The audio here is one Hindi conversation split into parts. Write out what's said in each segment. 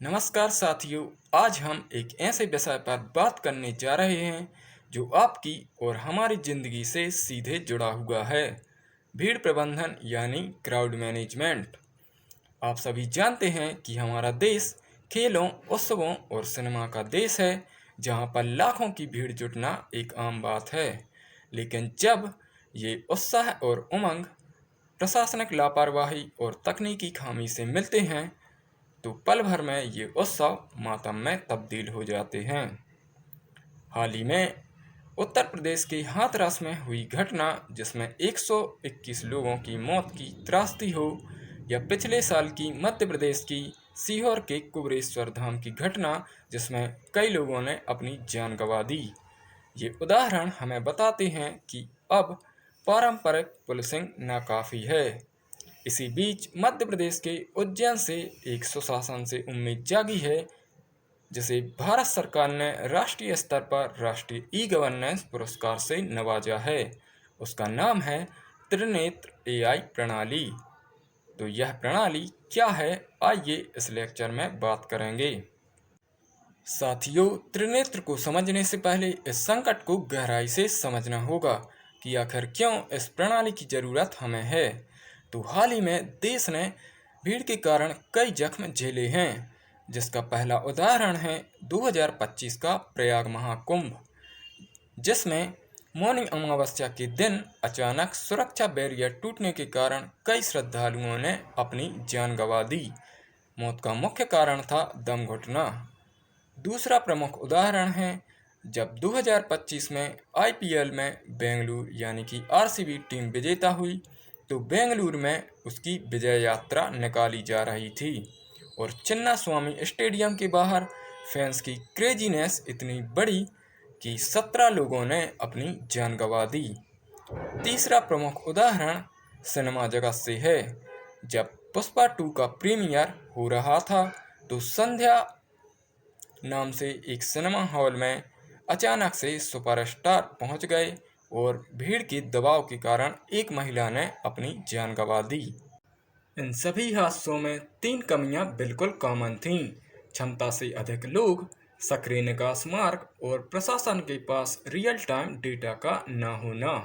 नमस्कार साथियों। आज हम एक ऐसे विषय पर बात करने जा रहे हैं जो आपकी और हमारी ज़िंदगी से सीधे जुड़ा हुआ है। भीड़ प्रबंधन यानी क्राउड मैनेजमेंट। आप सभी जानते हैं कि हमारा देश खेलों, उत्सवों और सिनेमा का देश है, जहां पर लाखों की भीड़ जुटना एक आम बात है। लेकिन जब ये उत्साह और उमंग प्रशासनिक लापरवाही और तकनीकी खामी से मिलते हैं, तो पल भर में ये उत्सव मातम में तब्दील हो जाते हैं। हाल ही में उत्तर प्रदेश के हाथरस में हुई घटना, जिसमें 121 लोगों की मौत की त्रासदी हो, या पिछले साल की मध्य प्रदेश की सीहोर के कुबरेश्वर धाम की घटना, जिसमें कई लोगों ने अपनी जान गंवा दी, ये उदाहरण हमें बताते हैं कि अब पारंपरिक पुलिसिंग नाकाफी है। इसी बीच मध्य प्रदेश के उज्जैन से एक सुशासन से उम्मीद जागी है, जिसे भारत सरकार ने राष्ट्रीय स्तर पर राष्ट्रीय ई गवर्नेंस पुरस्कार से नवाजा है। उसका नाम है त्रिनेत्र एआई प्रणाली। तो यह प्रणाली क्या है, आइए इस लेक्चर में बात करेंगे। साथियों, त्रिनेत्र को समझने से पहले इस संकट को गहराई से समझना होगा कि आखिर क्यों इस प्रणाली की जरूरत हमें है। तो हाल ही में देश ने भीड़ के कारण कई जख्म झेले हैं, जिसका पहला उदाहरण है 2025 का प्रयाग महाकुंभ, जिसमें मौनी अमावस्या के दिन अचानक सुरक्षा बैरियर टूटने के कारण कई श्रद्धालुओं ने अपनी जान गंवा दी। मौत का मुख्य कारण था दम घुटना। दूसरा प्रमुख उदाहरण है जब 2025 में आईपीएल में बेंगलुरु यानी कि आरसीबी टीम विजेता हुई, तो बेंगलुरु में उसकी विजय यात्रा निकाली जा रही थी और चिन्ना स्वामी स्टेडियम के बाहर फैंस की क्रेजीनेस इतनी बड़ी कि 17 लोगों ने अपनी जान गंवा दी। तीसरा प्रमुख उदाहरण सिनेमा जगत से है। जब पुष्पा 2 का प्रीमियर हो रहा था, तो संध्या नाम से एक सिनेमा हॉल में अचानक से सुपरस्टार पहुंच गए और भीड़ के दबाव के कारण एक महिला ने अपनी जान गंवा दी। इन सभी हादसों में तीन कमियां बिल्कुल कॉमन थीं: क्षमता से अधिक लोग, सक्रिय निकास मार्ग और प्रशासन के पास रियल टाइम डेटा का न होना।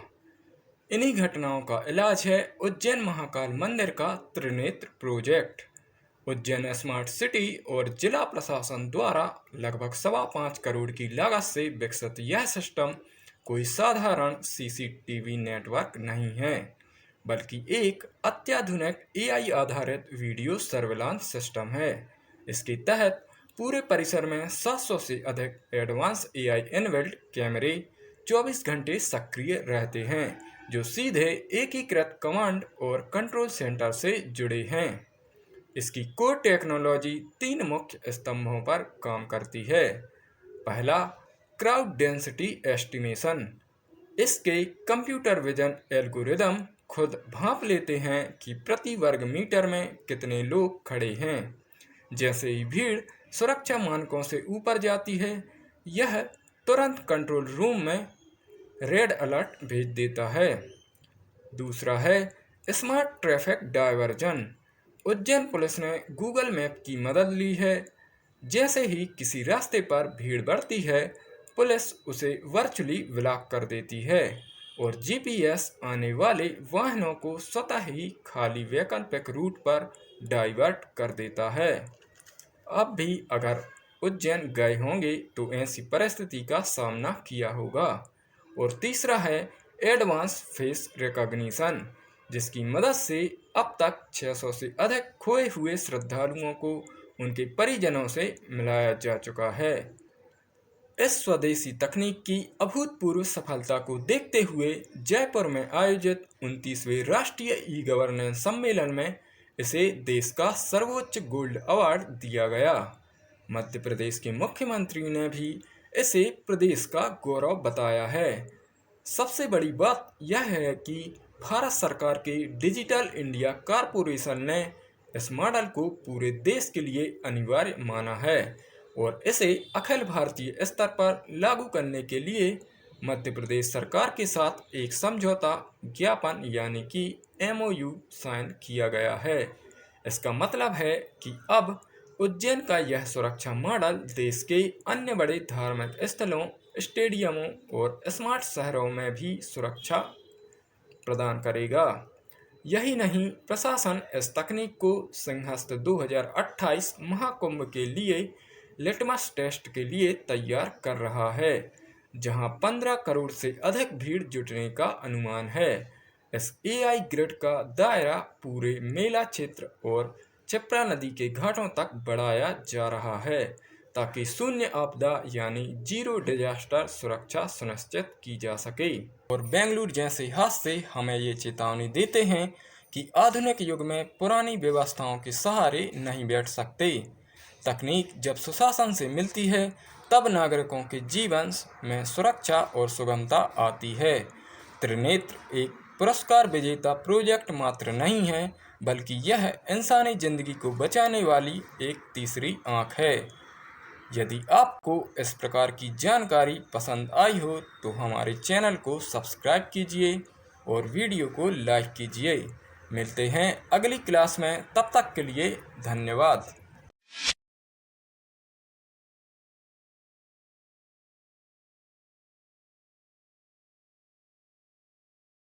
इन्हीं घटनाओं का इलाज है उज्जैन महाकाल मंदिर का Trinetra project. Ujjain smart city और जिला प्रशासन द्वारा लगभग 5.25 करोड़ की लागत से विकसित यह सिस्टम कोई साधारण सीसीटीवी नेटवर्क नहीं है, बल्कि एक अत्याधुनिक एआई आधारित वीडियो सर्विलांस सिस्टम है। इसके तहत पूरे परिसर में 700 से अधिक एडवांस एआई इनबिल्ट कैमरे 24 घंटे सक्रिय रहते हैं, जो सीधे एकीकृत कमांड और कंट्रोल सेंटर से जुड़े हैं। इसकी कोर टेक्नोलॉजी तीन मुख्य स्तंभों पर काम करती है। पहला, क्राउड डेंसिटी एस्टिमेशन। इसके कंप्यूटर विजन एल्गोरिदम खुद भांप लेते हैं कि प्रति वर्ग मीटर में कितने लोग खड़े हैं। जैसे ही भीड़ सुरक्षा मानकों से ऊपर जाती है, यह तुरंत कंट्रोल रूम में रेड अलर्ट भेज देता है। दूसरा है smart traffic diversion. Ujjain police ने गूगल मैप की मदद ली है। जैसे ही किसी रास्ते पर भीड़ बढ़ती है, पुलिस उसे वर्चुअली ब्लॉक कर देती है और जीपीएस आने वाले वाहनों को स्वतः ही खाली वैकल्पिक रूट पर डाइवर्ट कर देता है। अब भी अगर उज्जैन गए होंगे तो ऐसी परिस्थिति का सामना किया होगा। और तीसरा है एडवांस फेस रिकॉग्निशन, जिसकी मदद से अब तक 600 से अधिक खोए हुए श्रद्धालुओं को उनके परिजनों से मिलाया जा चुका है। इस स्वदेशी तकनीक की अभूतपूर्व सफलता को देखते हुए जयपुर में आयोजित 29वें राष्ट्रीय ई गवर्नेंस सम्मेलन में इसे देश का सर्वोच्च गोल्ड अवार्ड दिया गया। मध्य प्रदेश के मुख्यमंत्री ने भी इसे प्रदेश का गौरव बताया है। सबसे बड़ी बात यह है कि भारत सरकार के डिजिटल इंडिया कॉरपोरेशन ने इस मॉडल को पूरे देश के लिए अनिवार्य माना है और इसे अखिल भारतीय स्तर पर लागू करने के लिए मध्य प्रदेश सरकार के साथ एक समझौता ज्ञापन यानी कि एमओयू साइन किया गया है। इसका मतलब है कि अब उज्जैन का यह सुरक्षा मॉडल देश के अन्य बड़े धार्मिक स्थलों, स्टेडियमों और स्मार्ट शहरों में भी सुरक्षा प्रदान करेगा। यही नहीं, प्रशासन इस तकनीक को सिंहस्थ 2028 महाकुंभ के लिए लिटमस टेस्ट के लिए तैयार कर रहा है, जहां 15 करोड़ से अधिक भीड़ जुटने का अनुमान है। इस एआई ग्रिड का दायरा पूरे मेला क्षेत्र और क्षिप्रा नदी के घाटों तक बढ़ाया जा रहा है, ताकि शून्य आपदा यानी जीरो डिजास्टर सुरक्षा सुनिश्चित की जा सके। और बेंगलुरु जैसे हादसे हमें ये चेतावनी देते हैं कि आधुनिक युग में पुरानी व्यवस्थाओं के सहारे नहीं बैठ सकते। तकनीक जब सुशासन से मिलती है, तब नागरिकों के जीवन में सुरक्षा और सुगमता आती है। त्रिनेत्र एक पुरस्कार विजेता प्रोजेक्ट मात्र नहीं है, बल्कि यह इंसानी जिंदगी को बचाने वाली एक तीसरी आंख है। यदि आपको इस प्रकार की जानकारी पसंद आई हो तो हमारे चैनल को सब्सक्राइब कीजिए और वीडियो को लाइक कीजिए। मिलते हैं अगली क्लास में, तब तक के लिए धन्यवाद।